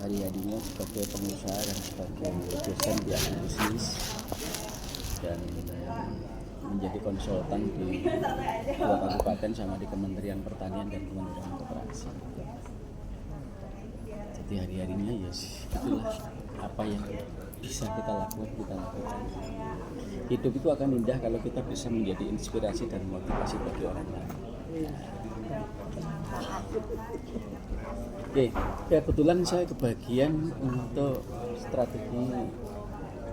hari-harinya sebagai pengusaha dan sebagai dosen di agribisnis dan menjadi konsultan di 2 kabupaten sama di Kementerian Pertanian dan Kementerian Koperasi. Jadi hari-harinya ya itulah apa yang bisa kita lakukan. Hidup itu akan indah kalau kita bisa menjadi inspirasi dan motivasi bagi orang lain. Oke, kebetulan saya kebagian untuk strategi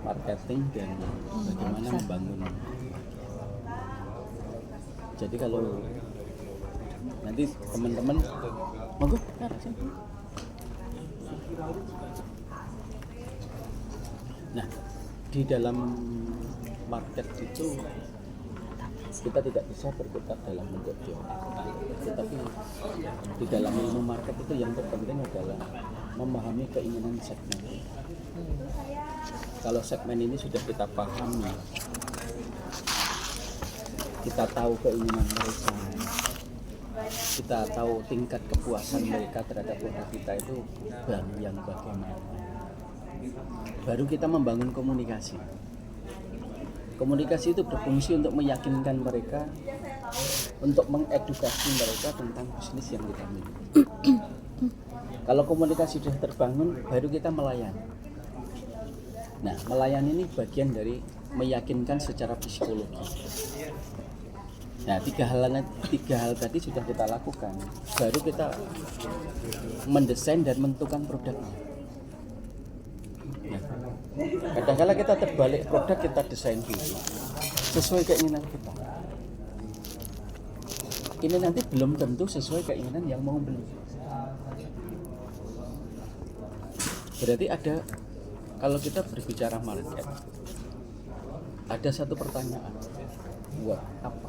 marketing dan bagaimana membangun. Jadi kalau nanti teman-teman monggo. Nah, di dalam market itu kita tidak bisa berkutat dalam bentuk teori, tetapi di dalam ilmu market itu yang terpenting adalah memahami keinginan segmen. Kalau segmen ini sudah kita pahami, kita tahu keinginan mereka, kita tahu tingkat kepuasan mereka terhadap produk kita itu yang bagaimana, baru kita membangun komunikasi. Komunikasi itu berfungsi untuk meyakinkan mereka, untuk mengedukasi mereka tentang bisnis yang kita miliki. Kalau komunikasi sudah terbangun, baru kita melayani. Nah, melayani ini bagian dari meyakinkan secara psikologi. Nah, tiga hal tadi sudah kita lakukan, baru kita mendesain dan menentukan produknya. Nah, kadang-kala kita terbalik, produk kita desain dulu sesuai keinginan kita. Ini nanti belum tentu sesuai keinginan yang mau beli. Berarti ada, kalau kita berbicara market, ada satu pertanyaan, buat apa?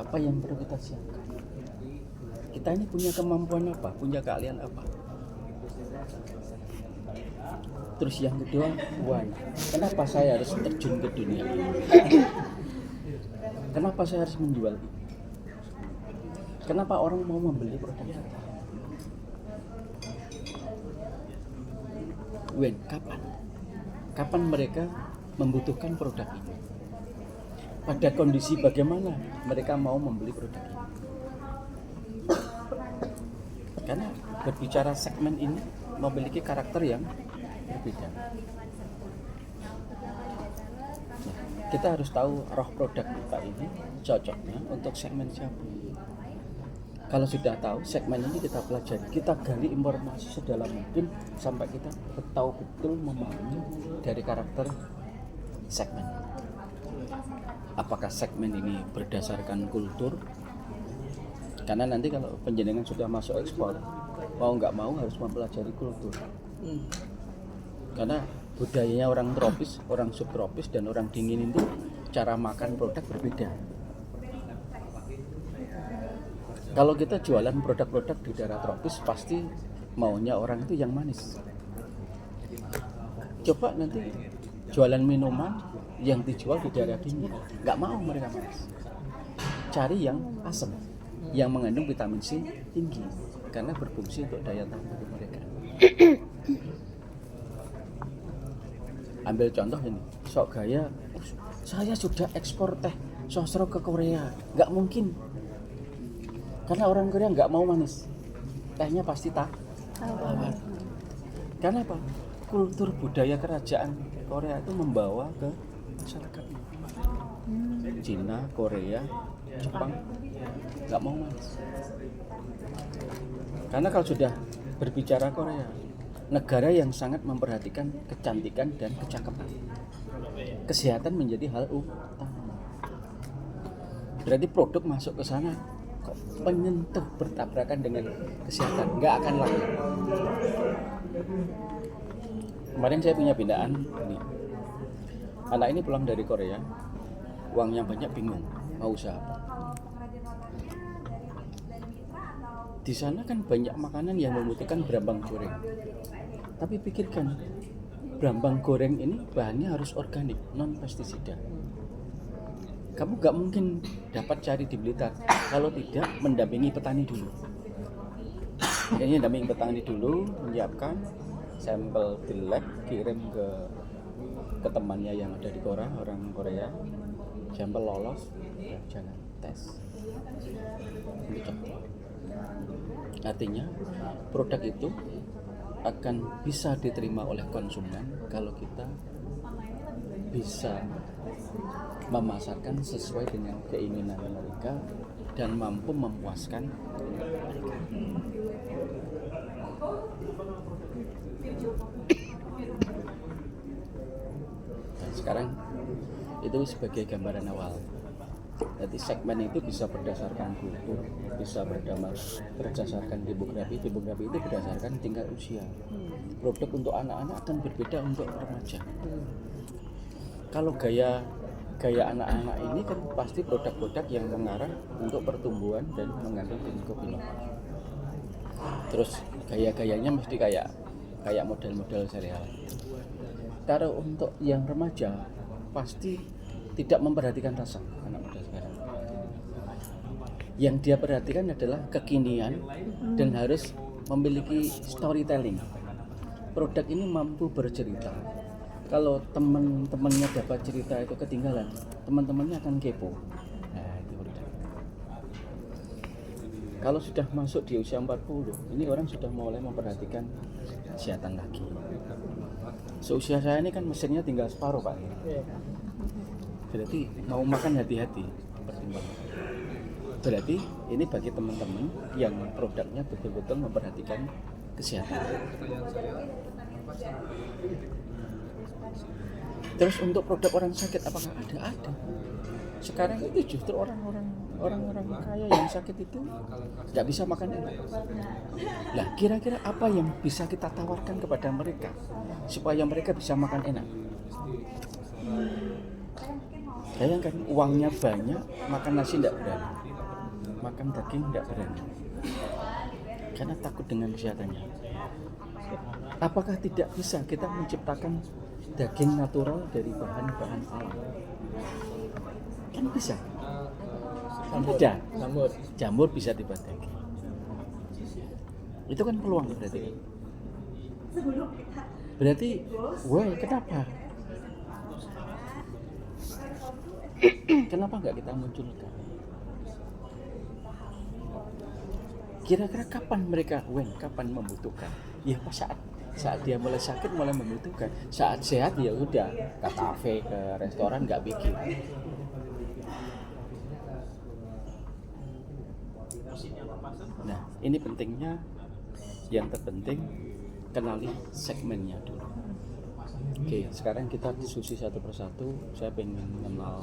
Apa yang perlu kita siapkan? Kita ini punya kemampuan apa? Punya keahlian apa? Terus yang kedua, why? Kenapa saya harus terjun ke dunia ini? Kenapa saya harus menjual ini? Kenapa orang mau membeli produk kita? When? Kapan? Kapan mereka membutuhkan produk ini? Pada kondisi bagaimana mereka mau membeli produk ini? Karena berbicara segmen ini memiliki karakter yang berbeda. Nah, kita harus tahu roh produk kita ini cocoknya untuk segmen siapa. Kalau sudah tahu segmen ini, kita pelajari, kita gali informasi sedalam mungkin sampai kita tahu betul memahami dari karakter segmen. Apakah segmen ini berdasarkan kultur? Karena nanti kalau penjenengan sudah masuk ekspor, mau nggak mau harus mempelajari kultur. Karena budayanya orang tropis, orang subtropis, dan orang dingin itu cara makan produk berbeda. Kalau kita jualan produk-produk di daerah tropis, pasti maunya orang itu yang manis. Coba nanti jualan minuman yang dijual di daerah dingin, nggak mau mereka manis. Cari yang asam, yang mengandung vitamin C tinggi, karena berfungsi untuk daya tahan tubuh mereka. Ambil contoh ini, sok gaya, saya sudah ekspor teh sosro ke Korea, nggak mungkin, karena orang Korea nggak mau manis, tehnya pasti tawar. Karena apa? Kultur budaya kerajaan Korea itu membawa ke masyarakatnya. Cina, Korea, Jepang nggak mau manis. Karena kalau sudah berbicara Korea, negara yang sangat memperhatikan kecantikan dan kecakapan, kesehatan menjadi hal utama. Berarti produk masuk ke sana kok menyentuh, bertabrakan dengan kesehatan, nggak akan laku. Kemarin saya punya binaan ini. Anak ini pulang dari Korea, uangnya banyak, bingung mau usaha apa. Di sana kan banyak makanan yang membutuhkan brambang goreng. Tapi pikirkan, brambang goreng ini bahannya harus organik, non pestisida. Kamu gak mungkin dapat cari di Blitar kalau tidak mendampingi petani dulu. Ini Daming petani dulu menyiapkan sampel di lab, kirim ke temannya yang ada di Korea, orang Korea. Sampel lolos, ya, jalan tes. Artinya produk itu akan bisa diterima oleh konsumen kalau kita bisa memasarkan sesuai dengan keinginan mereka dan mampu memuaskan mereka. Dan sekarang itu sebagai gambaran awal. Jadi segmen itu bisa berdasarkan kultur, bisa berdasarkan demografi itu berdasarkan tingkat usia. Produk untuk anak-anak akan berbeda untuk remaja. Kalau gaya anak-anak ini kan pasti produk-produk yang mengarah untuk pertumbuhan dan mengandung ginkgo-biloba. Terus gaya-gayanya mesti kayak model-model sereal. Kalau untuk yang remaja pasti tidak memperhatikan rasa anak muda sekarang. Yang dia perhatikan adalah kekinian dan harus memiliki storytelling. Produk ini mampu bercerita. Kalau teman-temannya dapat cerita itu ketinggalan, teman-temannya akan kepo. Nah, itu produk. Kalau sudah masuk di usia 40, ini orang sudah mulai memperhatikan kesehatan lagi. Seusia saya ini kan mesinnya tinggal separuh, Pak. Berarti mau makan hati-hati pertimbangan. Berarti ini bagi teman-teman yang produknya betul-betul memperhatikan kesehatan. Terus untuk produk orang sakit apakah ada? Sekarang itu justru orang-orang kaya yang sakit itu nggak bisa makan enak. Lah kira-kira apa yang bisa kita tawarkan kepada mereka supaya mereka bisa makan enak? Bayangkan uangnya banyak, makan nasi tidak berani, makan daging tidak berani, karena takut dengan kesehatannya. Apakah tidak bisa kita menciptakan daging natural dari bahan-bahan alam? Kan bisa. Ada jamur bisa dibuat daging. Itu kan peluang berarti. Berarti, kenapa? Kenapa nggak kita munculkan? Kira-kira kapan mereka kapan membutuhkan? Ya pas saat dia mulai sakit mulai membutuhkan. Saat sehat ya udah ke kafe, ke restoran nggak bikin. Nah ini pentingnya, yang terpenting kenali segmennya dulu. Oke, sekarang kita diskusi satu persatu. Saya pengen mengenal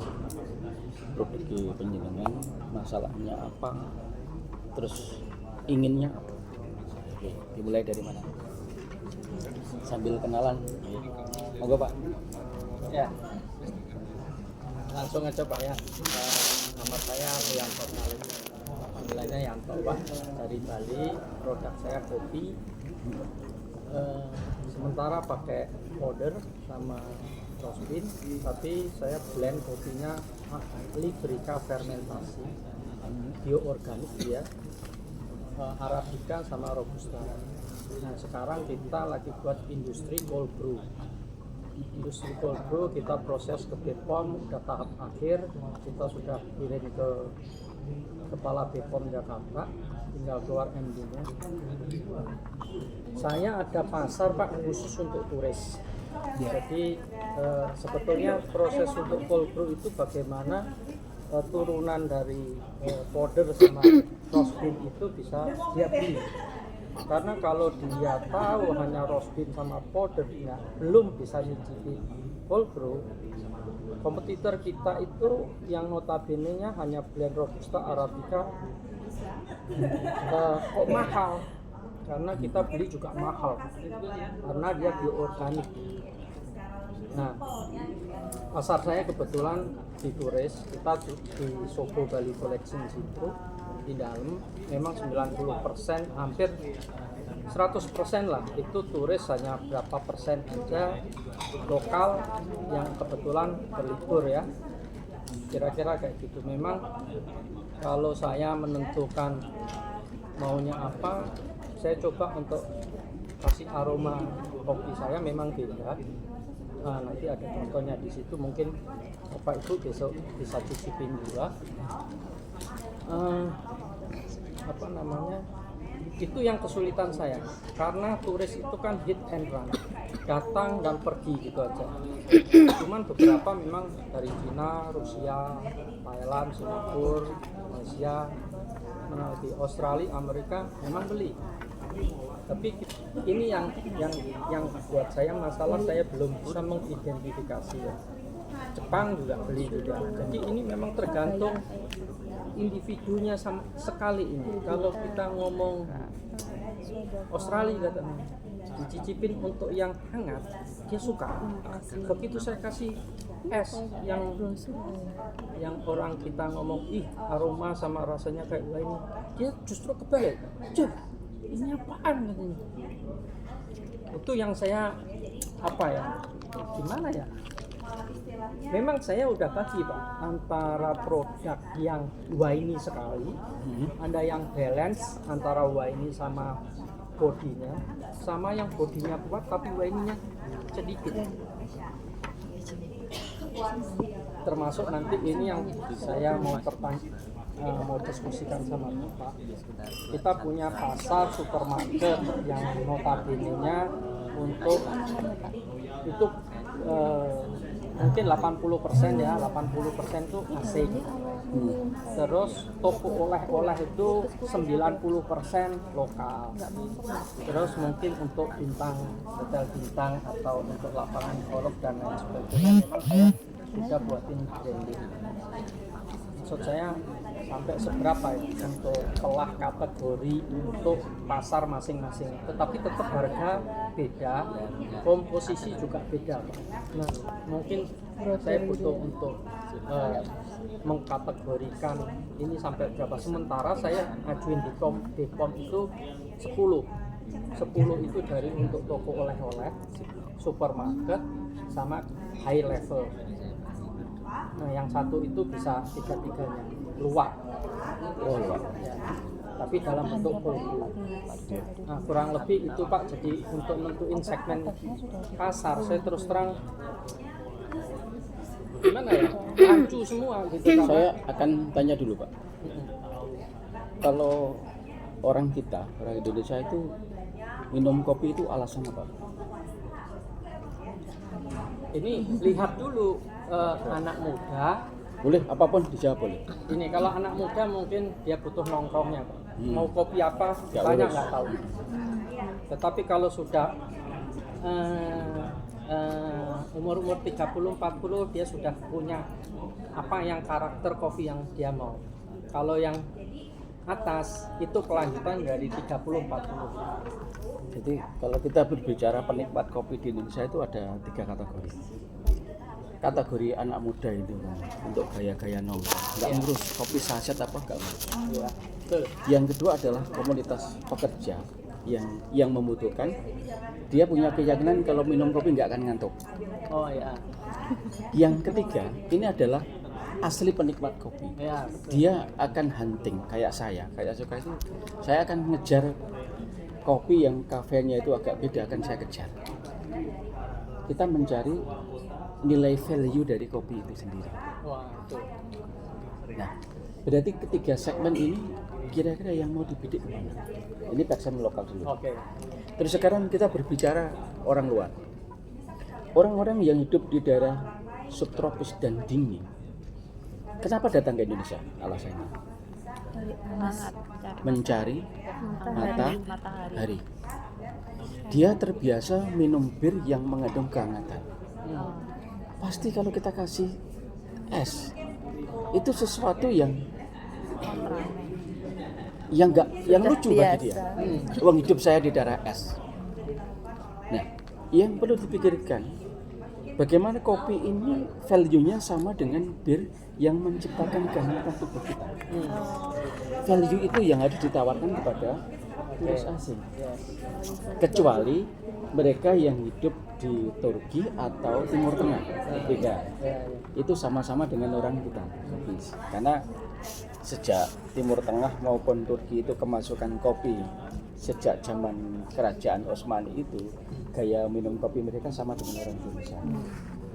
produk penjenengan, masalahnya apa, terus inginnya apa. Oke, dimulai dari mana? Sambil kenalan. Monggo Pak. Ya, langsung aja Pak ya. Nama saya Yanto Malik. Panggilannya Yanto Pak. Dari Bali. Produk saya kopi. Sementara pakai powder sama roast bean, tapi saya blend kopinya Liberica fermentasi, bioorganik dia, Arabica sama Robusta. Nah sekarang kita lagi buat industri cold brew. Industri cold brew kita proses ke BPOM, udah tahap akhir, kita sudah kirim ke Kepala BPOM Jakarta, tinggal keluar MD-nya. Saya ada pasar Pak khusus untuk turis. Jadi sebetulnya proses untuk cold brew itu bagaimana turunan dari powder sama roast bean itu bisa dia beli. Karena kalau dia tahu hanya roast bean sama powder, belum bisa nyicipi cold brew. Kompetitor kita itu yang notabene-nya hanya blend Robusta, Arabica, kok mahal? Karena kita beli juga mahal, karena dia bioorganik. Nah, pasar saya kebetulan di Turis, kita di Sogo Bali Collection situ, di dalam memang 90%, hampir 100% lah, itu turis, hanya berapa persen aja lokal yang kebetulan berlibur ya. Kira-kira kayak gitu. Memang kalau saya menentukan maunya apa, saya coba untuk kasih aroma kopi saya memang beda. Nanti ada contohnya di situ, mungkin Bapak Ibu besok bisa cicipin juga. Apa namanya, itu yang kesulitan saya, karena turis itu kan hit and run, datang dan pergi gitu aja. Cuman beberapa memang dari Cina, Rusia, Thailand, Singapura, Malaysia, di Australia, Amerika memang beli. Tapi ini yang buat saya masalah, saya belum bisa mengidentifikasi ya. Jepang juga beli juga. Jadi ini memang tergantung individunya sekali ini. Kalau kita ngomong Australia katanya dicicipin untuk yang hangat, dia suka. Begitu saya kasih es yang orang kita ngomong aroma sama rasanya kayak ini, dia justru kebalik. Ini apaan katanya. Itu yang saya gimana ya? Memang saya udah bagi Pak antara produk yang winey sekali, ada yang balance antara winey sama bodinya, sama yang bodinya kuat tapi winey-nya sedikit. Termasuk nanti ini yang saya mau diskusikan sama Bapak. Kita punya pasar supermarket yang notabene-nya untuk itu mungkin 80% ya, 80% itu asing. Terus toko oleh-oleh itu 90% lokal. Terus mungkin untuk hotel bintang atau untuk lapangan golf dan lain sebagainya, memang saya sudah buatin branding. Maksud saya sampai seberapa ya untuk telah kategori untuk pasar masing-masing, tetapi tetap harga beda, komposisi juga beda Pak. Nah mungkin saya butuh untuk mengkategorikan ini sampai berapa, sementara saya ajuin di BPOM itu 10 itu dari untuk toko oleh-oleh, supermarket sama high level. Nah yang satu itu bisa tiga-tiganya luar. Ya. Tapi dalam bentuk produk. Nah kurang lebih itu Pak. Jadi untuk nentuin segmen pasar, saya terus terang gimana ya, rancu semua gitu. Saya akan tanya dulu Pak. Kalau orang Indonesia itu minum kopi itu alasan apa? Ini lihat dulu anak muda. Boleh, apapun dijawab boleh. Ini kalau anak muda mungkin dia butuh nongkrongnya Pak. Mau kopi apa, banyak nggak tahu. Tetapi kalau sudah umur 30-40 dia sudah punya apa yang karakter kopi yang dia mau. Kalau yang atas itu kelanjutan dari 30-40. Jadi kalau kita berbicara penikmat kopi di Indonesia itu ada 3 kategori. Kategori anak muda itu untuk gaya-gaya nongkrong, nggak ngurus kopi saset apa nggak ngurus. Yang kedua adalah komunitas pekerja yang membutuhkan, dia punya keyakinan kalau minum kopi nggak akan ngantuk. Oh ya. Yang ketiga ini adalah asli penikmat kopi. Ya, dia akan hunting kayak saya suka itu, saya akan ngejar kopi yang kafenya itu agak beda, akan saya kejar. Kita mencari nilai value dari kopi itu sendiri. Wah, betul. Nah, berarti ketiga segmen ini kira-kira yang mau dibidik kemana? Ini segmen lokal dulu. Oke. Terus sekarang kita berbicara orang luar. Orang-orang yang hidup di daerah subtropis dan dingin, kenapa datang ke Indonesia? Alasannya mencari matahari. Dia terbiasa minum bir yang mengandung kehangatan. Pasti kalau kita kasih es, itu sesuatu yang lucu bagi dia. Uang hidup saya di daerah es. Nah, yang perlu dipikirkan, bagaimana kopi ini value-nya sama dengan bir yang menciptakan kehangatan tubuh kita. Value itu yang harus ditawarkan kepada turis asing. Kecuali mereka yang hidup di Turki atau Timur Tengah, beda. Itu sama-sama dengan orang kita. Karena sejak Timur Tengah maupun Turki itu kemasukan kopi sejak zaman kerajaan Utsmani itu gaya minum kopi mereka sama dengan orang Indonesia.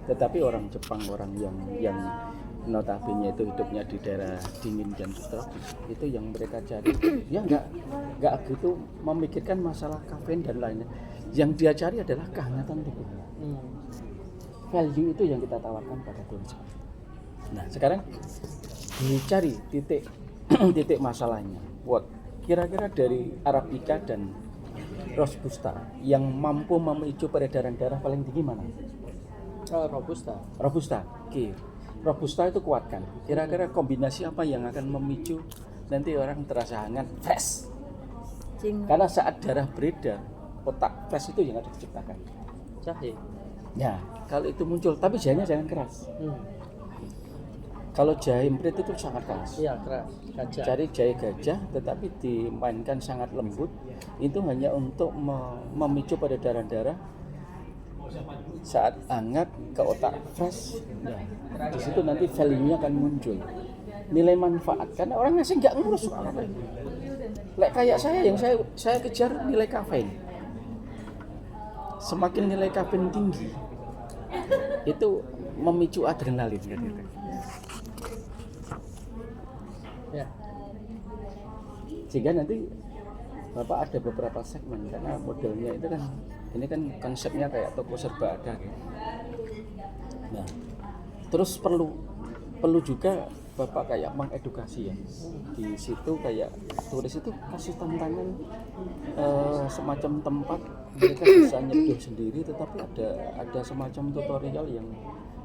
Tetapi orang Jepang, orang yang notabene itu hidupnya di daerah dingin dan subtropis, itu yang mereka cari ya nggak begitu memikirkan masalah kafein dan lainnya. Yang dia cari adalah kehangatan tubuhnya. Value itu yang kita tawarkan pada turis. Nah sekarang dicari titik masalahnya. Buat kira-kira dari Arabica dan Robusta yang mampu memicu peredaran darah paling tinggi mana? Robusta. Oke. Robusta itu kuatkan. Kira-kira kombinasi apa yang akan memicu nanti orang terasa hangat, fresh? Karena saat darah beredar, otak fresh itu yang harus diciptakan. Jahe. Ya, kalau itu muncul, tapi jahenya jangan keras. Kalau jahe emprit itu sangat keras. Iya, keras. Gajah. Cari jahe gajah, tetapi dimainkan sangat lembut. Itu hanya untuk memicu peredaran darah saat hangat ke otak fresh. Ya, di situ nanti value-nya akan muncul. Nilai manfaat, karena orang asing nggak ngurus apa. Lek kayak saya yang saya kejar nilai kafein. Semakin nilai kafein tinggi, itu memicu adrenalin gitu. Ya. Sehingga nanti Bapak ada beberapa segmen karena modelnya itu kan ini kan konsepnya kayak toko serba ada gitu. Nah, terus perlu juga Bapak kayak mengedukasi ya. Di situ kayak turis itu kasih tantangan semacam tempat mereka bisa nyeduh sendiri, tetapi ada semacam tutorial yang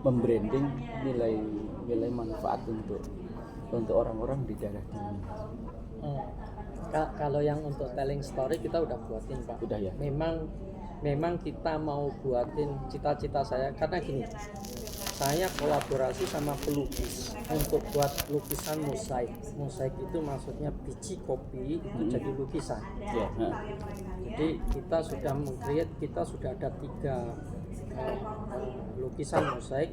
membranding nilai manfaat untuk orang-orang di daerah ini. Kalau yang untuk telling story kita udah buatin Pak. Udah ya. Memang kita mau buatin cita-cita saya karena gini. Saya kolaborasi sama pelukis untuk buat lukisan mosaik. Mosaik itu maksudnya biji kopi itu jadi lukisan. Ya. Jadi kita sudah meng-create, kita sudah ada 3 lukisan mosaik.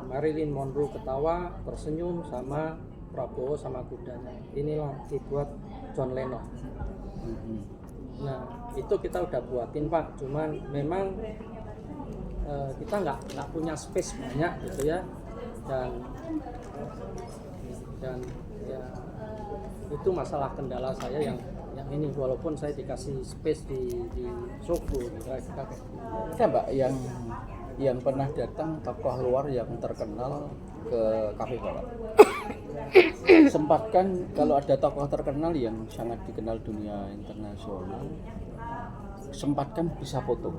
Marilyn Monroe ketawa, tersenyum, sama Prabowo sama kudanya. Inilah dibuat John Lennon. Nah itu kita udah buatin Pak. Cuman memang kita nggak punya space banyak gitu ya. Dan ya itu masalah kendala saya yang ini walaupun saya dikasih space di Soko kita Kan Mbak yang pernah datang tokoh luar yang terkenal ke kafe Bapak. Sempatkan kalau ada tokoh terkenal yang sangat dikenal dunia internasional, sempatkan bisa foto.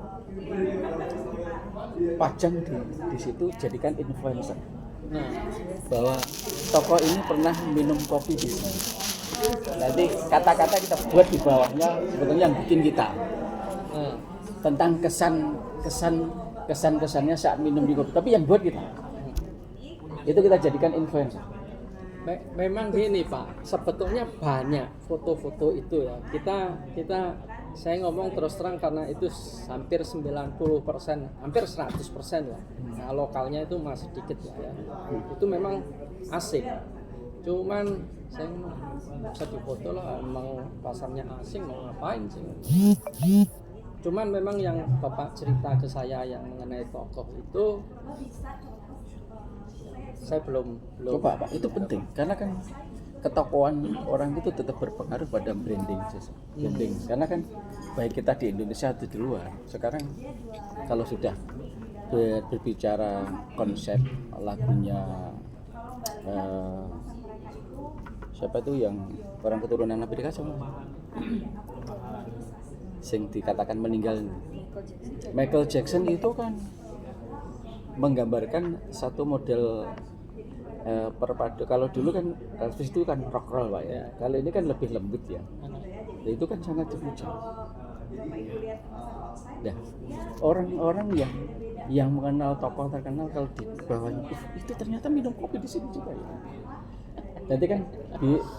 Pajang di situ jadikan influencer. Nah, bahwa tokoh ini pernah minum kopi di sini. Nanti kata-kata kita buat di bawahnya sebetulnya yang bikin kita. Tentang kesan-kesannya saat minum di kopi, tapi yang buat kita itu kita jadikan influencer. Memang gini Pak, sebetulnya banyak foto-foto itu ya. Saya ngomong terus terang karena itu hampir 90%, hampir 100% lah. Nah, lokalnya itu masih dikit lah ya. Itu memang asing. Cuman saya bisa difoto lah, emang pasarnya asing mau ngapain sih? Cuman memang yang Bapak cerita ke saya yang mengenai tokoh itu saya belum coba Pak, itu penting karena kan ketokohan orang itu tetap berpengaruh pada branding. Karena kan baik kita di Indonesia atau di luar, sekarang kalau sudah berbicara konsep lagunya siapa itu yang orang keturunan Amerika sama sing dikatakan meninggal, Michael Jackson itu kan menggambarkan satu model perpadu. Kalau dulu kan Elvis itu kan rock roll Pak ya. Kalau ini kan lebih lembut ya. Nah, itu kan sangat dipuja. Nah, orang-orang yang mengenal tokoh terkenal kalau di bawahnya itu ternyata minum kopi di sini juga ya. Nanti kan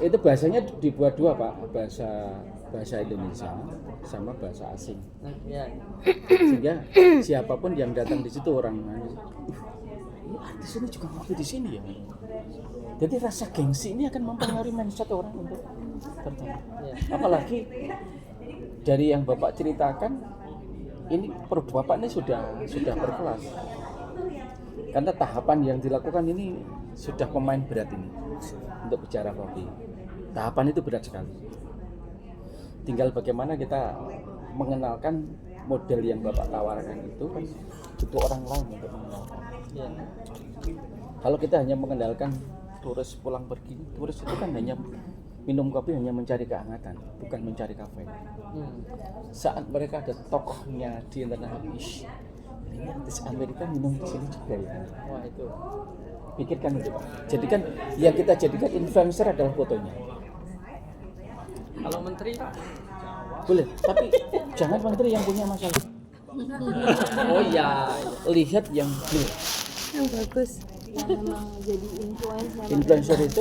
itu bahasanya dibuat dua Pak, bahasa Indonesia sama bahasa asing. Sehingga siapapun yang datang di situ orang di sini juga ngopi di sini ya. Jadi rasa gengsi ini akan mempengaruhi mindset orang pertama. Ya. Apalagi dari yang Bapak ceritakan, ini produk Bapak ini sudah berkelas. Karena tahapan yang dilakukan ini sudah pemain berat ini untuk bicara kopi. Tahapan itu berat sekali. Tinggal bagaimana kita mengenalkan model yang Bapak tawarkan itu kan butuh orang lain untuk mengenalkan. Ya. Kalau kita hanya mengandalkan turis pulang pergi, turis itu kan hanya minum kopi hanya mencari kehangatan, bukan mencari kafein. Saat mereka ada tokohnya di internal, ini artis Amerika minum di sini juga ya. Wah itu. Pikirkan itu Pak. Jadi kan yang kita jadikan influencer adalah fotonya. Kalau menteri Pak? Boleh, tapi jangan menteri yang punya masalah. Oh iya. Lihat yang clear. Yang bagus. Yang memang jadi influencer. Influencer itu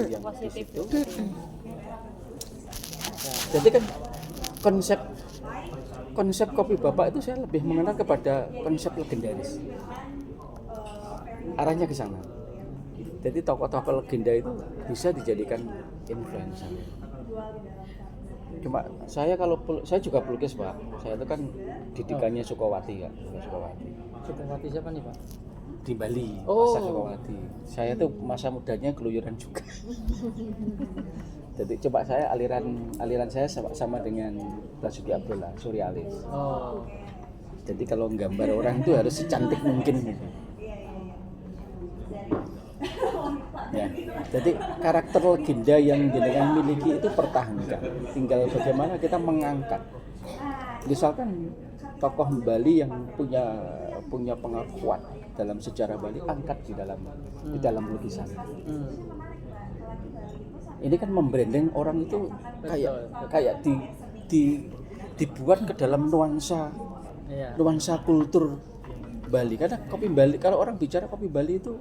yang Positif. itu. Jadi kan konsep kopi Bapak itu saya lebih mengenal kepada konsep legendaris. Arahnya ke sana. Jadi tokoh-tokoh legenda itu bisa dijadikan influencer. Cuma saya saya juga pelukis Pak. Saya itu kan didikannya Sukawati kan, Sukawati. Sukawati siapa nih Pak? Di Bali, Oh. masa Sukawati. Saya tuh masa mudanya keluyuran juga. Jadi coba saya aliran saya sama dengan Basuki Abdullah, surrealis. Oh. Jadi kalau gambar orang itu harus secantik mungkin gitu. Ya, jadi karakter legenda yang jenengan miliki itu pertahankan. Tinggal bagaimana kita mengangkat. Misalkan tokoh Bali yang punya pengaruh kuat dalam sejarah Bali, angkat di dalam lukisan. Ini kan membranding orang itu kayak dibuat ke dalam nuansa kultur Bali. Karena kopi Bali, kalau orang bicara kopi Bali itu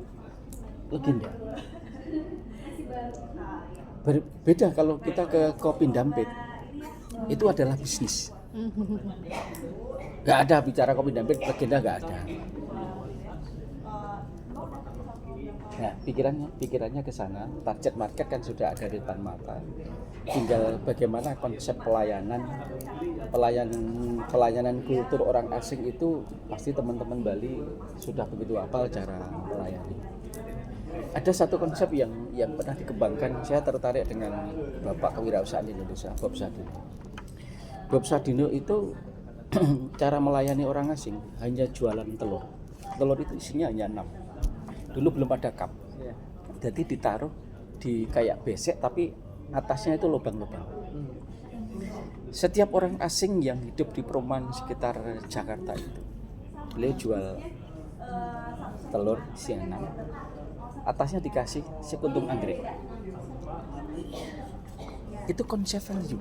legenda. Beda kalau kita ke kopi Dampit, itu adalah bisnis. Gak ada bicara kopi Dampit legenda, gak ada. Nah, pikirannya ke sana. Target market kan sudah ada di depan mata. Tinggal bagaimana konsep pelayanan kultur orang asing itu pasti teman-teman Bali sudah begitu hafal cara melayani. Ada satu konsep yang pernah dikembangkan, saya tertarik dengan Bapak Kewirausahaan Indonesia, Bob Sadino. Bob Sadino itu cara melayani orang asing hanya jualan telur. Telur itu isinya hanya 6. Dulu belum ada cup. Jadi ditaruh di kayak besek tapi atasnya itu lubang-lubang. Setiap orang asing yang hidup di perumahan sekitar Jakarta itu, beliau jual telur isinya 6. Atasnya dikasih sekuntum anggrek. Itu konsep value.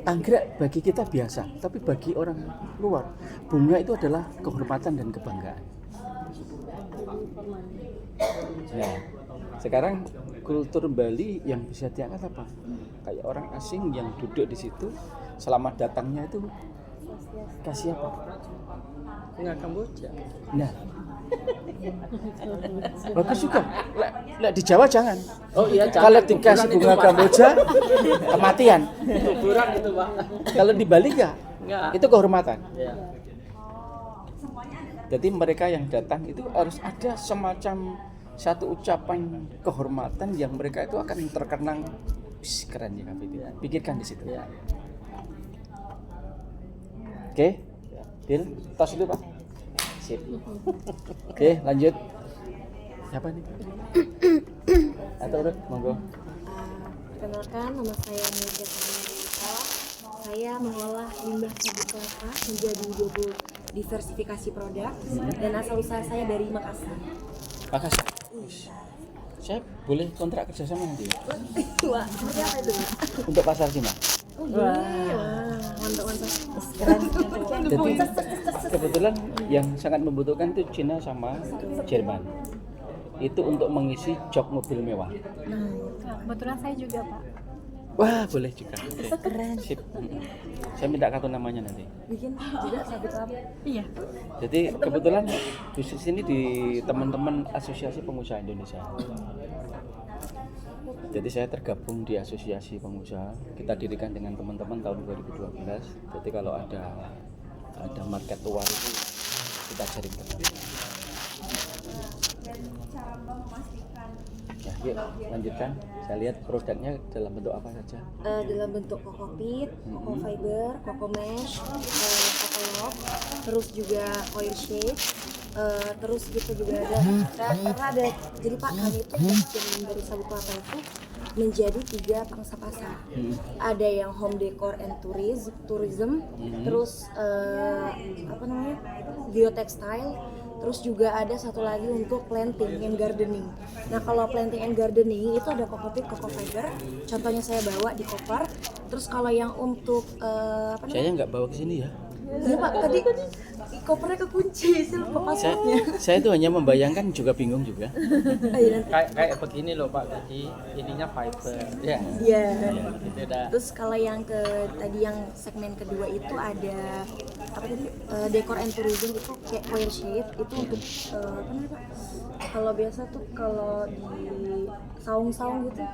Anggrek bagi kita biasa, tapi bagi orang luar, bunga itu adalah kehormatan dan kebanggaan. Nah, sekarang kultur Bali yang bisa diangkat apa? Kayak orang asing yang duduk di situ, selamat datangnya itu kasih apa? Bunga Kamboja. Nah, bagus juga. Lek di Jawa jangan. Oh iya, Kalau dikasih bunga Kamboja, kematian. Kuburan itu Pak. Kalau di Bali enggak. Itu kehormatan. Ya. Jadi mereka yang datang itu harus ada semacam satu ucapan kehormatan yang mereka itu akan terkenang. Keren ya kafe itu. Pikirkan di situ. Ya. Oke, deal. Tos dulu Pak. Sip. Oke, lanjut. Siapa nih? Atau urut, monggo. Perkenalkan, nama saya Mirja Sarita. Saya mengolah limbah sabut kelapa menjadi bubuk diversifikasi produk dan asal usaha saya dari Makassar. Makasih. Saya boleh kontrak kerjasama nanti ya? Wah, seperti apa itu? Untuk pasar Cina. Wah, mantap. Keren. Jadi kebetulan yang sangat membutuhkan itu Cina sama Jerman. Itu untuk mengisi jok mobil mewah. Kebetulan saya juga Pak. Wah, boleh juga. Oke. Keren. Sip. Saya minta kartu namanya nanti. Bikin juga sabut kelapa. Iya. Jadi kebetulan bisnis ini di teman-teman Asosiasi Pengusaha Indonesia. Jadi saya tergabung di asosiasi pengusaha. Kita dirikan dengan teman-teman tahun 2012. Jadi kalau ada market luar itu kita jaring terus. Ya, yuk lanjutkan. Saya lihat produknya dalam bentuk apa saja. Dalam bentuk kokopit, koko fiber, koko mesh, koko lock, terus juga coil shape, terus kita juga ada jadi Pak, kami itu bagian dari Sabuk Kelapa itu menjadi 3 pangsa pasar. Ada yang home decor and tourism, terus biotextile, terus juga ada satu lagi untuk planting and gardening. Nah kalau planting and gardening itu ada kokopit, koko fiber, contohnya saya bawa di koper. Terus kalau yang untuk Saya nggak bawa ke sini ya. iya Pak, tadi kopernya kekunci, saya lupa passwordnya. Saya itu hanya membayangkan juga bingung juga. Kayak begini loh Pak, tadi ininya fiber. Ya. Iya. Gitu dah. Terus kalau yang tadi yang segmen kedua itu ada apa tadi, decor and tourism itu kayak coil shape itu untuk apa namanya Pak? Kalau biasa tuh kalau di saung-saung gitu.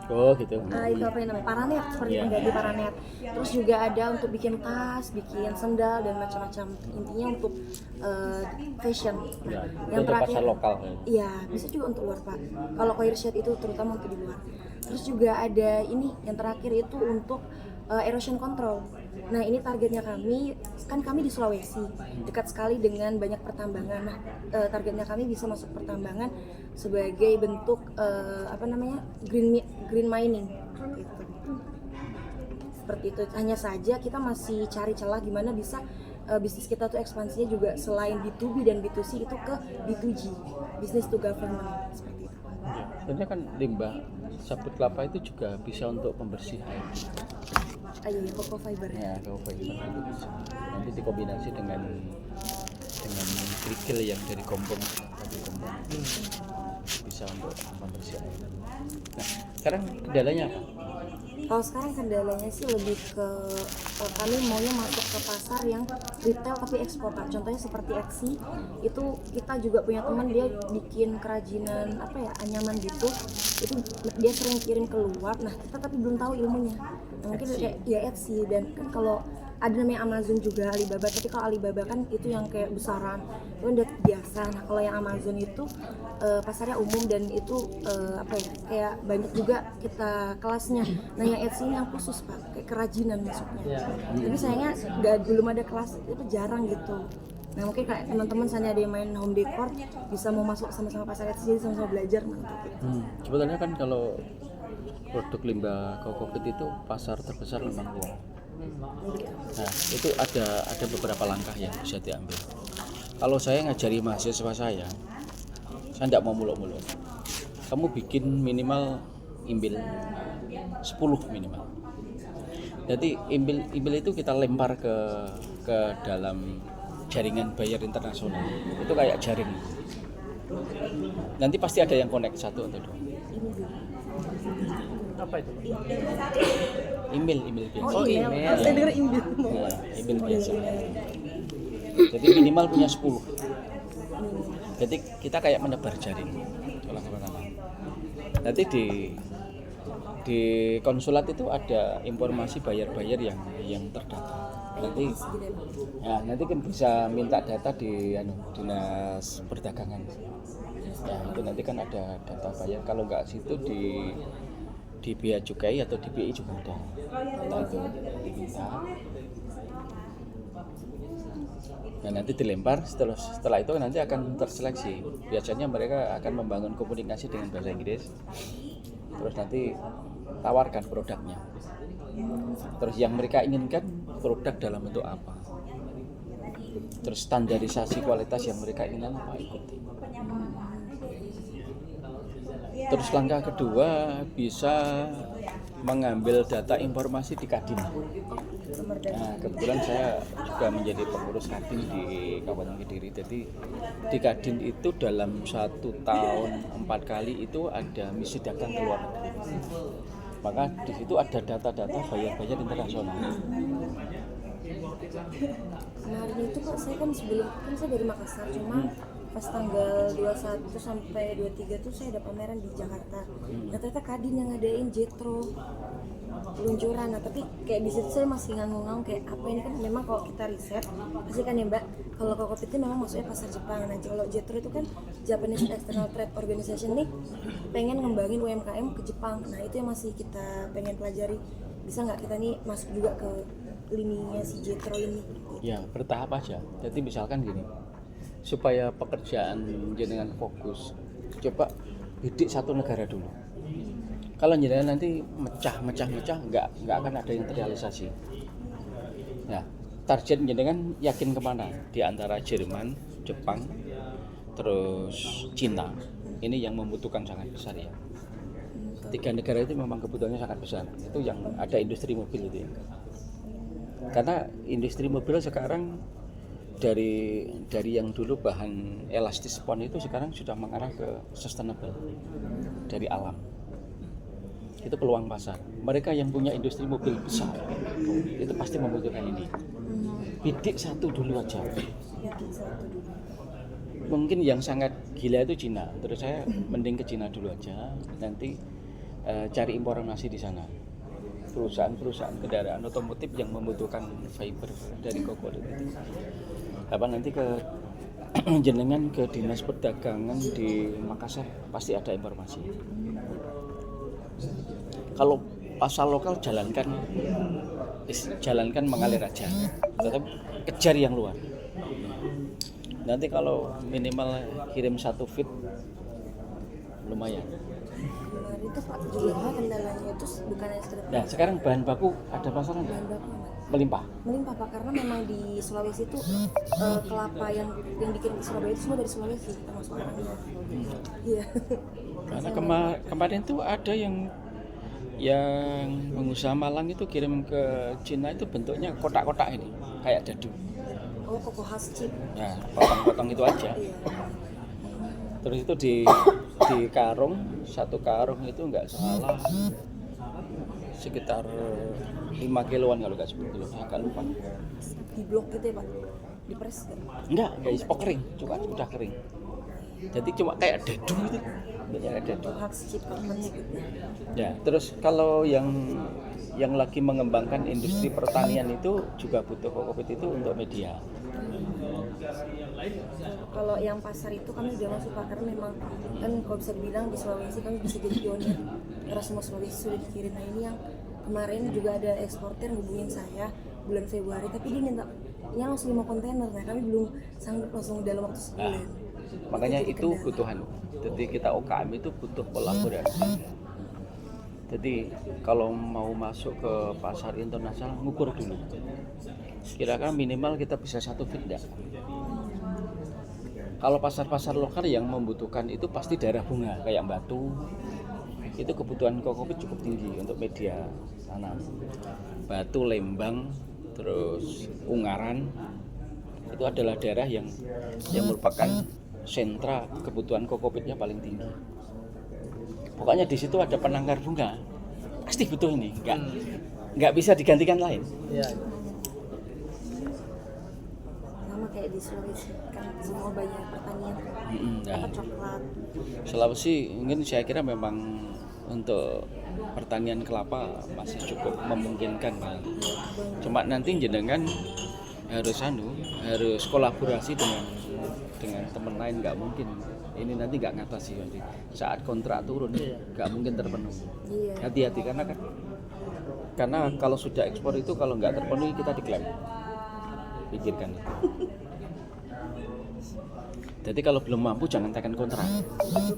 Oh gitu. Itu apa yang namanya? Paranet, seperti Iya. pengganti paranet. Terus juga ada untuk bikin tas, bikin sendal dan macam-macam. Intinya untuk fashion. Ya, Yang untuk pasar lokal. Iya, bisa juga untuk luar Pak. Kalau coir shade itu terutama untuk di luar. Terus juga ada ini yang terakhir itu untuk erosion control. Nah ini targetnya kami, kan kami di Sulawesi, dekat sekali dengan banyak pertambangan. Nah targetnya kami bisa masuk pertambangan sebagai bentuk green mining. Gitu. Seperti itu. Hanya saja kita masih cari celah gimana bisa bisnis kita tuh ekspansinya juga selain B2B dan B2C itu ke B2G, business to government seperti itu. Sebenarnya kan limbah sabut kelapa itu juga bisa untuk pembersih air. Iya, koko fiber. Ya, kalau fiber itu bisa. Nanti dikombinasi dengan kerikil yang dari kompon bisa untuk pembersih air. Nah, sekarang kendalanya apa? Kalau sekarang kendalanya sih lebih ke kami maunya masuk ke pasar yang retail tapi ekspor Pak. Contohnya seperti Etsy, itu kita juga punya teman dia bikin kerajinan anyaman gitu. Itu dia sering kirim keluar. Nah kita tapi belum tahu ilmunya. Nah, mungkin kayak ya Etsy, dan kan kalau ada namanya Amazon juga, Alibaba, tapi kalau Alibaba kan itu yang kayak besaran, itu udah biasa. Nah kalau yang Amazon itu pasarnya umum dan itu kayak banyak juga kita kelasnya. Nah yang Etsy ini yang khusus Pak, kayak kerajinan masuknya. Tapi sayangnya belum ada kelas, itu jarang gitu. Nah mungkin kayak teman-teman misalnya ada yang main home decor bisa mau masuk sama-sama pasar Etsy, jadi sama-sama belajar mantap gitu. Sebetulnya kan kalau produk limbah kokopit itu pasar terbesar memang luar. Nah itu ada beberapa langkah yang bisa diambil. Kalau saya ngajari mahasiswa saya tidak mau muluk-muluk. Kamu bikin minimal imbil 10 minimal. Jadi imbil itu kita lempar ke dalam jaringan buyer internasional. Itu kayak jaring. Nanti pasti ada yang connect 1 atau 2. Apa itu? Imbil biasa. Oh iya, saya dengar imbil. Nah, imbil biasa. Jadi minimal punya 10. Jadi kita kayak menebar jaring. Nanti di konsulat itu ada informasi buyer yang terdata. Nanti kan bisa minta data di dinas perdagangan. Ya itu nanti kan ada data buyer. Kalau nggak situ di Bea Cukai atau di BI juga ada data itu diminta. Nah nanti dilempar, setelah itu nanti akan terseleksi. Biasanya mereka akan membangun komunikasi dengan bahasa Inggris, terus nanti tawarkan produknya. Terus yang mereka inginkan produk dalam bentuk apa, terus standarisasi kualitas yang mereka inginkan apa, ikuti. Terus langkah kedua bisa mengambil data informasi di Kadin. Nah, kebetulan saya juga menjadi pengurus Kadin di Kabupaten Kediri. Jadi di Kadin itu dalam 1 tahun 4 kali itu ada misi dagang ke luar negeri. Maka di situ ada data-data buyer-buyer internasional. Kemarin itu Pak, saya kan sebelum saya dari Makassar, cuma pas tanggal 21 sampai 23 tuh saya ada pameran di Jakarta. Nah ternyata Kadin yang ngadain Jetro peluncuran. Nah tapi kayak di situ saya masih ngangung-ngangung kayak apa ini, kan memang kalau kita riset pasti kan ya Mbak, kalau Kokopit itu memang maksudnya pasar Jepang. Nah kalau Jetro itu kan Japanese External Trade Organization nih pengen ngembangin UMKM ke Jepang. Nah itu yang masih kita pengen pelajari, bisa nggak kita nih masuk juga ke lininya si Jetro ini. Ya bertahap aja. Jadi misalkan gini, supaya pekerjaan jenengan fokus, coba bidik satu negara dulu. Kalau jenengan nanti mecah, nggak akan ada yang terrealisasi. Nah, target jenengan yakin kemana? Di antara Jerman, Jepang, terus Cina. Ini yang membutuhkan sangat besar ya. 3 negara itu memang kebutuhannya sangat besar. Itu yang ada industri mobil itu ya. Karena industri mobil sekarang dari yang dulu bahan elastis spon itu sekarang sudah mengarah ke sustainable dari alam. Itu peluang pasar. Mereka yang punya industri mobil besar itu pasti membutuhkan ini. Bidik satu dulu aja. Mungkin yang sangat gila itu Cina. Terus saya mending ke Cina dulu aja. Nanti cari informasi di sana. Perusahaan kendaraan otomotif yang membutuhkan fiber dari kokolit itu. Apa nanti ke jenengan ke Dinas Perdagangan di Makassar pasti ada informasi. Kalau pasar lokal jalankan mengalir aja, tetapi kejar yang luar. Nanti kalau minimal kirim 1 feet lumayan. Itu Pak juga kendalanya itu bukan hanya sekedar. Nah sekarang bahan baku ada pasaran nggak? Bahan baku Melimpah. Pak, karena memang di Sulawesi itu kelapa yang dikirim ke Surabaya itu semua dari Sulawesi termasuk orangnya. Iya. Karena kemarin tuh ada yang pengusaha Malang itu kirim ke Cina itu bentuknya kotak-kotak ini kayak dadu. Oh, koko khas chip. Nah, potong-potong itu aja. Iya. Terus itu di karung, 1 karung itu nggak salah sekitar 5 kiloan kalau nggak 10 kilo, saya agak lupa. Di blok gitu ya Pak? Diperes kan? Enggak kering, cuma sudah kering. Jadi cuma kayak dadu itu. Kayak dadu. Khas chip kapan gitu. Ya, terus kalau yang lagi mengembangkan industri pertanian itu juga butuh kokopit itu untuk media. Kalau yang pasar itu kami udah masuk Pak, karena memang kan kalau bisa dibilang di Sulawesi kami bisa jadi pionir karena semua Sulawesi sudah dikirim. Nah ini yang kemarin juga ada eksportir ngubungin saya bulan Februari, tapi dia minta langsung 5 kontainer. Nah kami belum sanggup langsung dalam waktu sebulan. Makanya itu kebutuhan. Jadi kita UKM itu butuh kolaborasi. Jadi kalau mau masuk ke pasar internasional ngukur dulu. Kira-kira minimal kita bisa 1 feet enggak? Kalau pasar-pasar lokal yang membutuhkan itu pasti daerah bunga kayak Batu. Itu kebutuhan kokopit cukup tinggi untuk media tanam. Batu, Lembang, terus Ungaran itu adalah daerah yang merupakan sentra kebutuhan kokopitnya paling tinggi. Pokoknya di situ ada penangkar bunga, pasti butuh ini, nggak bisa digantikan lain. Iya. Sama kayak di Sulawesi kan semua banyak pertanian. Nah, Coklat. Sulawesi mungkin saya kira memang untuk pertanian kelapa masih cukup memungkinkan. Cuma nanti jenengan harus kolaborasi dengan teman lain, nggak mungkin. Ini nanti nggak ngatasi nanti saat kontrak turun nggak mungkin terpenuhi. Hati-hati karena kalau sudah ekspor itu kalau nggak terpenuhi kita diklaim. Pikirkan. Jadi kalau belum mampu jangan tekan kontrak.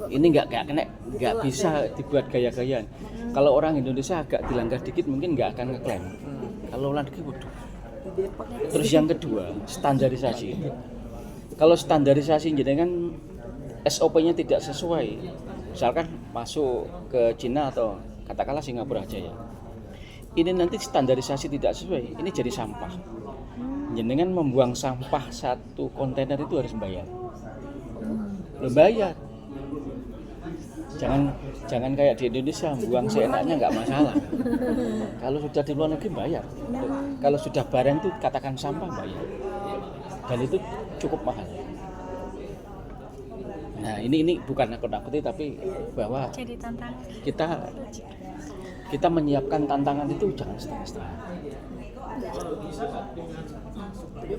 Ini nggak bisa dibuat gaya-gayaan. Kalau orang Indonesia agak dilanggar dikit mungkin nggak akan ngeklaim. Kalau lagi waduh. Terus yang kedua standarisasi. Kalau standarisasi jenengan SOP-nya tidak sesuai, misalkan masuk ke Cina atau katakanlah Singapura aja ya. Ini nanti standarisasi tidak sesuai, ini jadi sampah. Jenengan membuang sampah 1 kontainer itu harus bayar. Bayar. Jangan kayak di Indonesia buang seenaknya nggak masalah. Kalau sudah di luar negeri bayar. Kalau sudah barang itu katakan sampah bayar. Dan itu cukup mahal. Nah ini bukan nakut-nakuti, tapi bahwa Jadi tantangan. kita menyiapkan tantangan itu jangan setengah-setengah.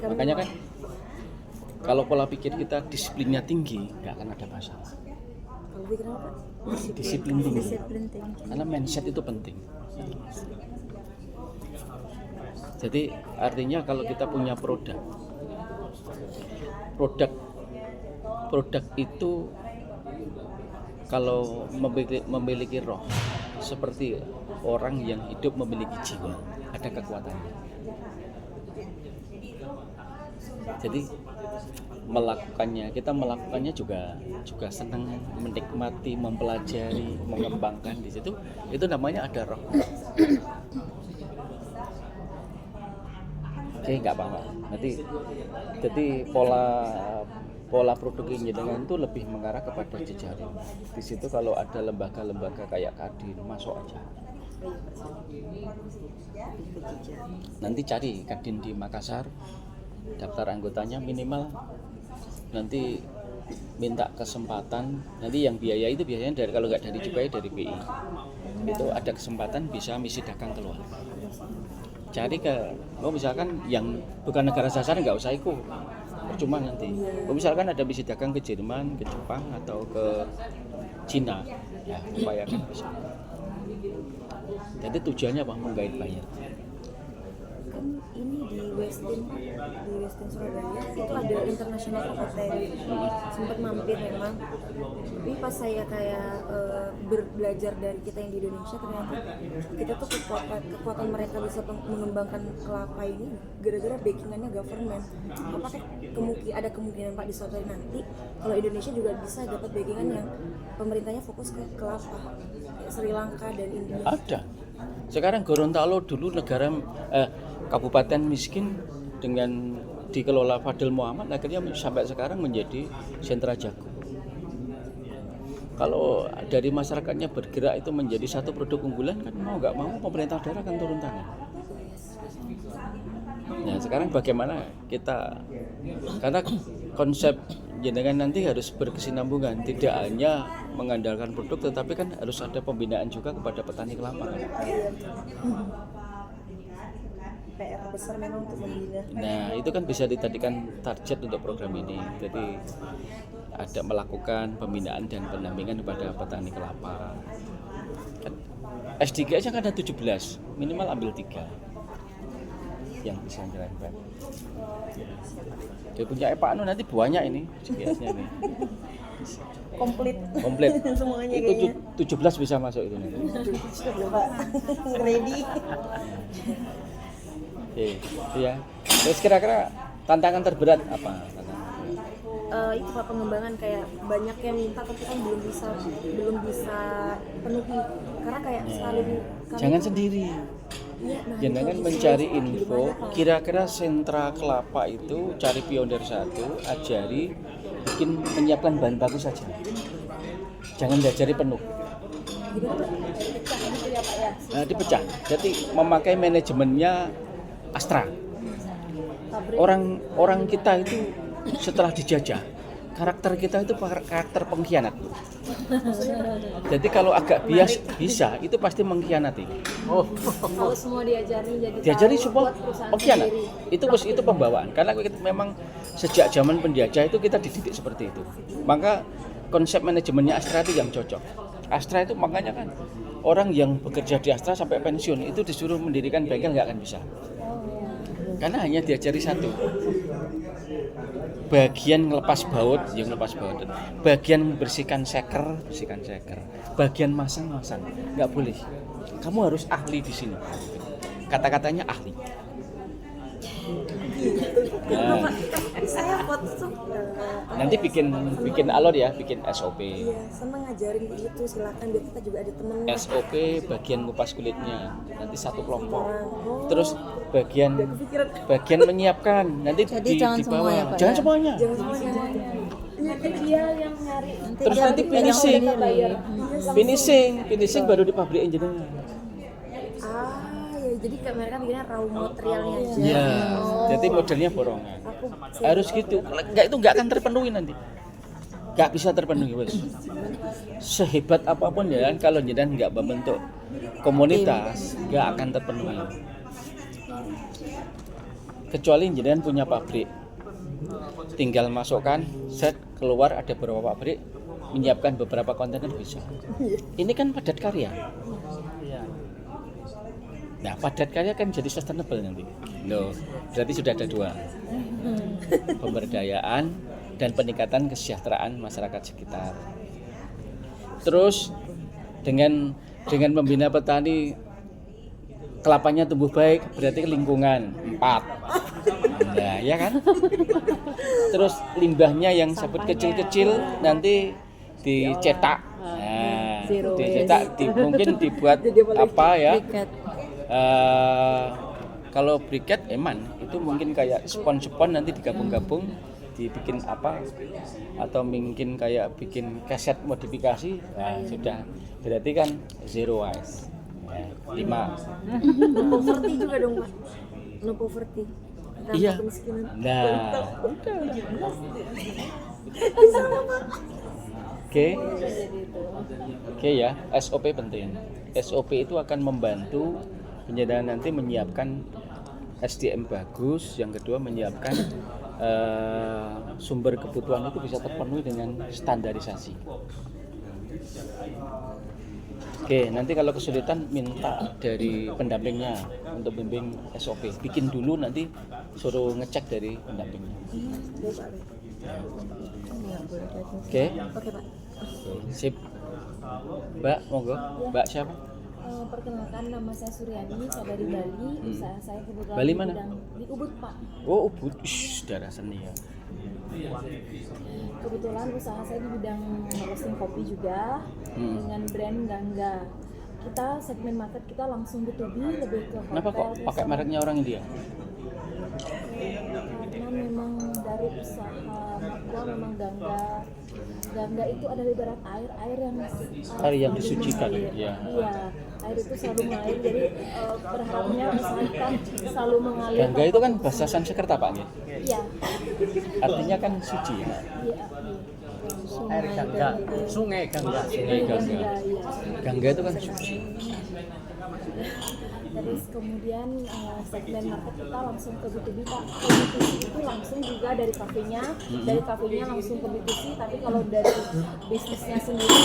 Makanya kan kalau pola pikir kita disiplinnya tinggi, nggak akan ada masalah. Kalau bikin apa? Disiplin tinggi. Disiplin tinggi. Karena mindset itu penting. Jadi artinya kalau kita punya produk itu kalau memiliki roh seperti orang yang hidup memiliki jiwa, ada kekuatannya. Jadi kita melakukannya juga senang, menikmati, mempelajari, mengembangkan di situ. Itu namanya ada roh. Oke, nggak apa-apa. Nanti jadi pola produk engineering itu lebih mengarah kepada jejaring. Di situ kalau ada lembaga-lembaga kayak Kadin, masuk aja. Nanti cari Kadin di Makassar, daftar anggotanya minimal, nanti minta kesempatan. Nanti yang biaya itu biasanya dari, kalau nggak dari Cukai, dari BI. Itu ada kesempatan bisa misi dagang keluar. Cari misalkan yang bukan negara sasaran nggak usah ikut, percuma nanti. Misalkan ada misi dagang ke Jerman, ke Jepang atau ke Cina, ya upayakan bisa. Jadi tujuannya apa? Menggait buyer. Kan ini di Westin Surabaya itu ada international hotel. Sempat mampir memang. Tapi pas saya kayak belajar dari kita yang di Indonesia, ternyata kita tuh kekuatan mereka bisa mengembangkan kelapa ini gara-gara backingannya government. Apakah ada kemungkinan Pak di suatu hari nanti kalau Indonesia juga bisa dapat backingan yang pemerintahnya fokus ke kelapa, kayak Sri Lanka dan India? Ada. Sekarang Gorontalo dulu kabupaten miskin dengan dikelola Fadil Muhammad, akhirnya sampai sekarang menjadi sentra jagung. Kalau dari masyarakatnya bergerak itu menjadi satu produk unggulan, kan mau nggak mau pemerintah daerah akan turun tangan. Nah sekarang bagaimana kita, karena konsep jenengan nanti harus berkesinambungan, tidak hanya mengandalkan produk, tetapi kan harus ada pembinaan juga kepada petani kelapa. PR besar memang untuk membina. Nah itu kan bisa dijadikan target untuk program ini. Jadi ada melakukan pembinaan dan pendampingan kepada petani kelapa. S3 aja kan ada 17, minimal ambil 3 yang bisa menjalankan. Dia punya Pak Anu nanti banyak ini GPS-nya ini. Komplit. Semuanya Itu kayaknya. 17 bisa masuk itu nanti. Pak. Ready. Oke, itu ya. Terus kira-kira tantangan terberat apa? Itu Pak, pengembangan kayak banyak yang minta tapi kan belum bisa penuhi karena kayak selalu kami Jangan sendiri. Jangan itu mencari belum info. ada, Pak. Kira-kira sentra kelapa itu cari pionir satu, ajari, menyiapkan bahan baku saja. Jangan diajari penuh. Gimana Pak? Nah, dipecah. Jadi memakai manajemennya Astra. Orang kita itu setelah dijajah, karakter kita itu karakter pengkhianat. Jadi kalau agak bias bisa, itu pasti mengkhianati. Kalau semua Diajari semua pengkhianat. Itu pembawaan. Karena kita memang sejak zaman penjajah itu kita dididik seperti itu. Maka konsep manajemennya Astra itu yang cocok. Astra itu makanya kan orang yang bekerja di Astra sampai pensiun itu disuruh mendirikan bengkel nggak akan bisa. Karena hanya diajari satu. Bagian ngelepas baut, bagian bersihkan seker, bagian masang, nggak boleh. Kamu harus ahli di sini. Kata-katanya ahli. Nah, Saya foto tuh nanti bikin alur ya, bikin SOP. iya, seneng ngajarin itu, silakan biar kita juga ada temennya. SOP bagian ngupas kulitnya nanti satu kelompok. Terus bagian menyiapkan nanti di bawah. ya, Pak, Jangan ya? semuanya. Jangan semuanya. Dia yang nyari. Terus nanti finishing baru di pabrik engineering. Ya jadi kayak mereka bikinnya raw materialnya aja. Ya, jadi modelnya borongan. Harus gitu. Enggak itu enggak akan terpenuhi nanti. nggak bisa terpenuhi wes. Sehebat apapun ya kan, kalau jenengan nggak membentuk komunitas nggak akan terpenuhi. Kecuali jenengan punya pabrik, tinggal masukkan set, keluar ada beberapa pabrik menyiapkan beberapa kontainer bisa. Ini kan padat karya. Nah, padat karya kan jadi sustainable nanti. Loh, berarti sudah ada dua. Pemberdayaan dan peningkatan kesejahteraan masyarakat sekitar. Terus dengan membina petani, kelapanya tumbuh baik, berarti lingkungan 4. Nah, ya kan? Terus limbahnya yang sabut kecil-kecil nanti dicetak. Nah, dicetak mungkin dibuat apa ya? Kalau briket eman itu mungkin kayak spon-spon nanti digabung-gabung dibikin apa, atau mungkin kayak bikin kaset modifikasi. Nah, sudah berarti kan zero waste. 5. No poverty juga dong Pak. No poverty. Tanpa Iya. kemiskinan. Nah, Oke ya, SOP penting. SOP itu akan membantu penyedia nanti menyiapkan SDM bagus. Yang kedua menyiapkan sumber kebutuhan itu bisa terpenuhi dengan standarisasi. Oke, nanti kalau kesulitan minta dari pendampingnya untuk bimbing SOP. Bikin dulu, nanti suruh ngecek dari pendampingnya. Oke. Oke Pak. Sip. Mbak, monggo. Mbak siapa? Perkenalkan, nama saya Suryani, saya dari Bali. Usaha saya kebetulan Bali di mana? bidang di Ubud Pak. Oh, Ubud. Darah seni ya. Kebetulan usaha saya di bidang roasting kopi juga dengan brand Gangga. Kita segmen market kita langsung B2B, lebih ke hotel. Kenapa kok pakai mereknya orang India? Karena memang dari usaha gua memang Gangga itu adalah ibarat air Yang disucikan, mengalir. ya. Iya, air itu selalu mengalir, jadi berharapnya usaha kita selalu mengalir. Gangga itu kan bahasa Sanskerta Pak ya? Iya. Artinya kan suci ya. Iya. Air Gangga, sungai Gangga. Sungai Gangga. Iya. Gangga itu kan suci. Terus kemudian segmen market kita langsung ke B2B Pak. Ke B2C itu langsung juga dari kafenya, dari kafenya langsung ke B2C. Tapi kalau dari bisnisnya sendiri,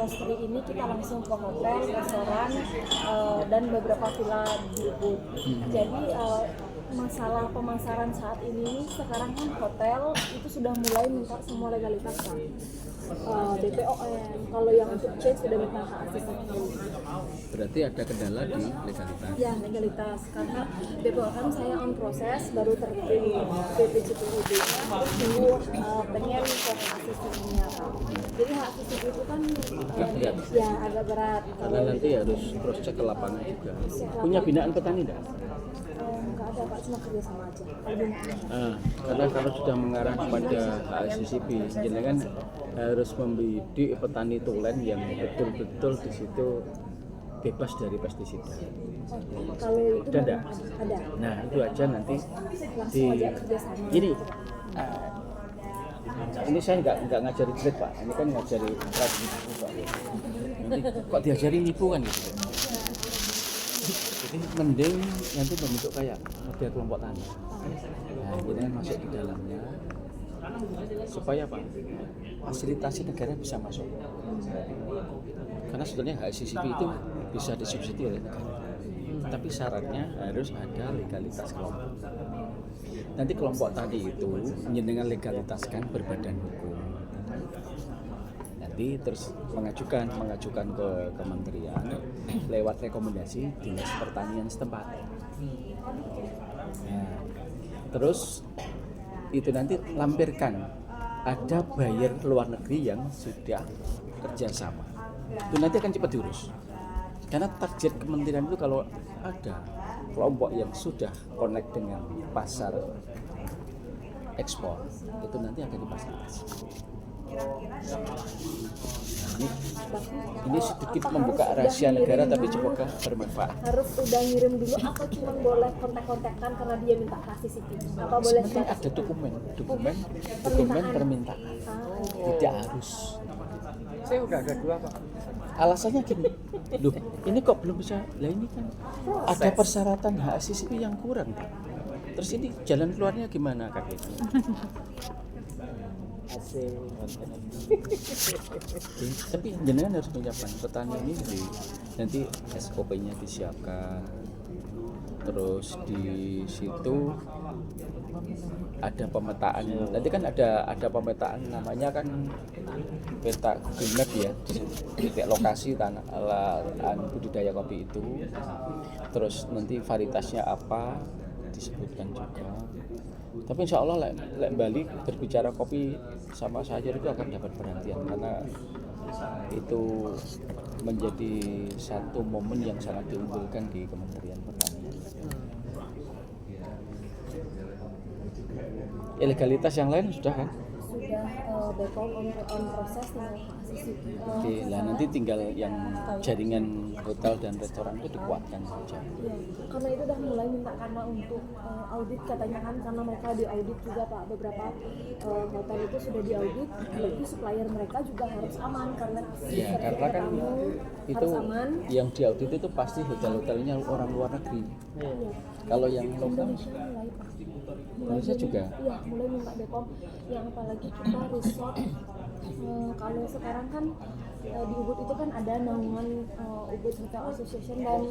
roastery ini kita langsung ke hotel, restoran, dan beberapa villa di Ubud. Jadi masalah pemasaran saat ini sekarang kan hotel itu sudah mulai minta semua legalitas Pak. BPOM, kalau yang untuk change sudah minta hak asasi manusia. Berarti ada kendala di legalitas. Ya, legalitas, karena BPOM saya on proses baru terpilih BPJPUD-nya, terus tunggu pengen ke hak asasinya. Jadi hak asasi itu kan ya agak berat. Karena nanti harus cross check ke lapangan juga. Punya binaan petani enggak? Nggak ada Pak, cuma kerja sama aja. Karena kalau sudah mengarah kepada HACCP, jenengan harus membidik petani tulen yang betul-betul di situ bebas dari pestisida. Kalau itu Udah enggak? ada. Nah, itu aja nanti di Langsung aja kerja sama. gini. Ini saya nggak ngajari trik Pak, ini kan ngajari tradisi Pak. Nanti kok diajari nipu kan gitu. Jadi mending nanti membentuk kayak model kelompok tani. Nah, ini kan masuk di dalamnya supaya apa? Fasilitasi negara bisa masuk. Karena sebetulnya HACCP itu bisa disubsidi oleh negara. Tapi syaratnya harus ada legalitas kelompok. Nanti kelompok tadi itu dengan legalitaskan berbadan hukum. Nanti terus mengajukan ke kementerian lewat rekomendasi dinas pertanian setempat. Nah, terus itu nanti lampirkan ada buyer luar negeri yang sudah kerjasama. Itu nanti akan cepat diurus. Karena target kementerian itu kalau ada kelompok yang sudah connect dengan pasar ekspor, itu nanti akan difasilitasi. Ini sedikit membuka rahasia negara tapi semoga bermanfaat. Harus udah ngirim dulu atau cuma boleh kontak-kontakkan karena dia minta kasih CP? Apa boleh Penting ada dokumen permintaan. Tidak harus. Saya udah ada 2 Pak. Alasannya gini, loh ini kok belum bisa, lah ini kan ada persyaratan HACCP yang kurang Pak. Terus ini jalan keluarnya gimana kakeknya? Asik. Tapi jenengan harus menyiapkan petani ini nanti SOP-nya disiapkan, terus di situ ada pemetaan. Nanti kan ada pemetaan namanya kan peta Google Map ya, titik lokasi tanah budidaya kopi itu. Terus nanti varietasnya apa disebutkan juga. Tapi insya Allah lek Bali berbicara kopi sama sayur itu akan dapat perhatian karena itu menjadi satu momen yang sangat diunggulkan di Kementerian Pertanian. Legalitas yang lain sudah kan? Sudah BPOM on proses dengan HACCP. Oke, lah nanti tinggal yang jaringan hotel dan restoran itu dikuatkan saja. Ya, karena itu udah mulai minta karena untuk audit katanya kan karena mereka diaudit juga Pak, beberapa hotel itu sudah diaudit, jadi supplier mereka juga harus aman karena Ya, karena kan itu harus aman. yang diaudit itu pasti hotel-hotelnya orang luar negeri. Iya. Kalau yang lokal Indonesia mulai Pak. Indonesia juga. Iya, mulai minta BPOM yang apalagi kita resort kalau sekarang kan di Ubud itu kan ada naungan Ubud Hotel Association dan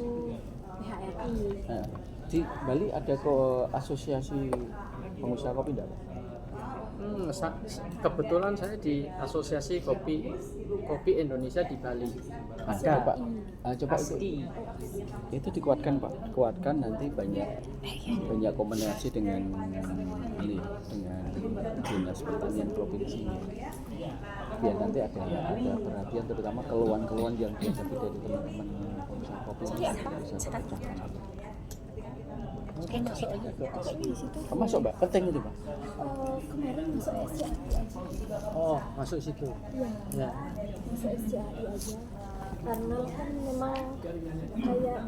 PHRI. Nah, di Bali ada asosiasi pengusaha kopi enggak? Kebetulan saya di Asosiasi Kopi Indonesia di Bali. Ada Pak. Coba ASI. itu dikuatkan Pak. Kuatkan nanti banyak komunikasi dengan ini dengan Dinas Pertanian Provinsi. Ya nanti ada perhatian terutama keluhan-keluhan yang dihadapi dari teman-teman pengusaha kopi bisa terpecahkan. Masuk aja ke ASI. Masuk Mbak, penting itu Pak. Kemarin masuk SCAI aja. Oh, masuk situ. Iya. Ya. Masuk SCAI aja. Karena kan memang kayak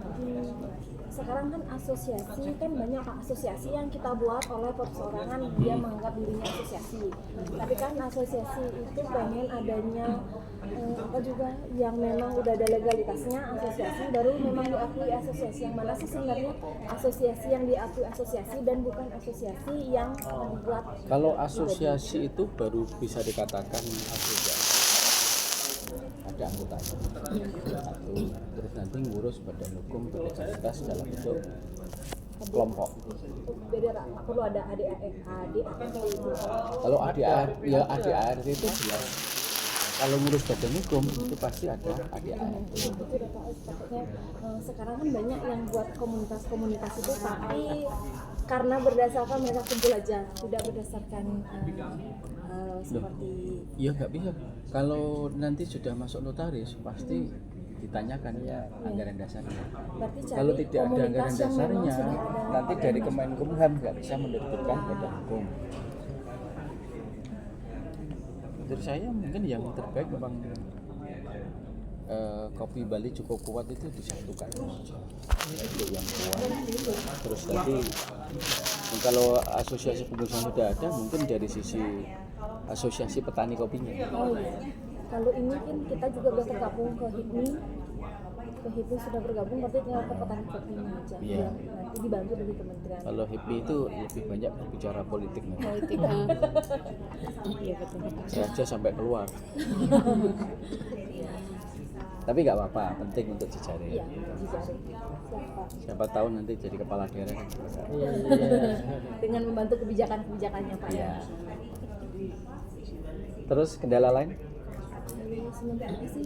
sekarang kan asosiasi kan banyak Pak, asosiasi yang kita buat oleh perseorangan dia menganggap dirinya asosiasi. Tapi kan asosiasi itu pengen adanya apa juga yang memang udah ada legalitasnya asosiasi baru memang diakui asosiasi. Yang mana sih sebenarnya asosiasi yang diakui asosiasi dan bukan asosiasi yang dibuat. Kalau asosiasi itu baru bisa dikatakan asosiasi. Ada anggotanya satu, terus nanti ngurus badan hukum berlegalitas dalam bentuk kelompok. Beda Pak, perlu ada ADART. Kalau ADART itu jelas. Kalau ngurus badan hukum itu pasti ada ADART. Itu udah tahu sepertinya sekarang kan banyak yang buat komunitas itu tapi karena berdasarkan mereka kumpul aja, tidak berdasarkan seperti Ya nggak bisa. Kalau nanti sudah masuk notaris pasti ditanyakan anggaran dasarnya. berarti cari Kalau tidak ada komunitas anggaran yang memang dasarnya, sudah ada. nanti dari Kemenkumham nggak bisa menerbitkan badan hukum. Menurut saya mungkin yang terbaik memang kopi Bali cukup kuat itu disatukan itu yang kuat. Terus nanti kalau asosiasi pengusaha sudah ada, mungkin dari sisi asosiasi petani kopinya. Oh iya. Kalau ini kan kita juga udah tergabung ke HIPMI. Ke HIPMI sudah bergabung, berarti tinggal ke petani kopinya aja. Iya. Nanti dibantu dari kementerian. Kalau HIPMI itu lebih banyak berbicara politik nih. Politik. Iya betul. Saya aja sampai keluar. Tapi nggak apa-apa, penting untuk jejaring. Iya, dijaring. Siapa? Siapa tahu nanti jadi kepala daerah kan. Dengan membantu kebijakan-kebijakannya Pak. Iya. Terus kendala lain? Sementara sih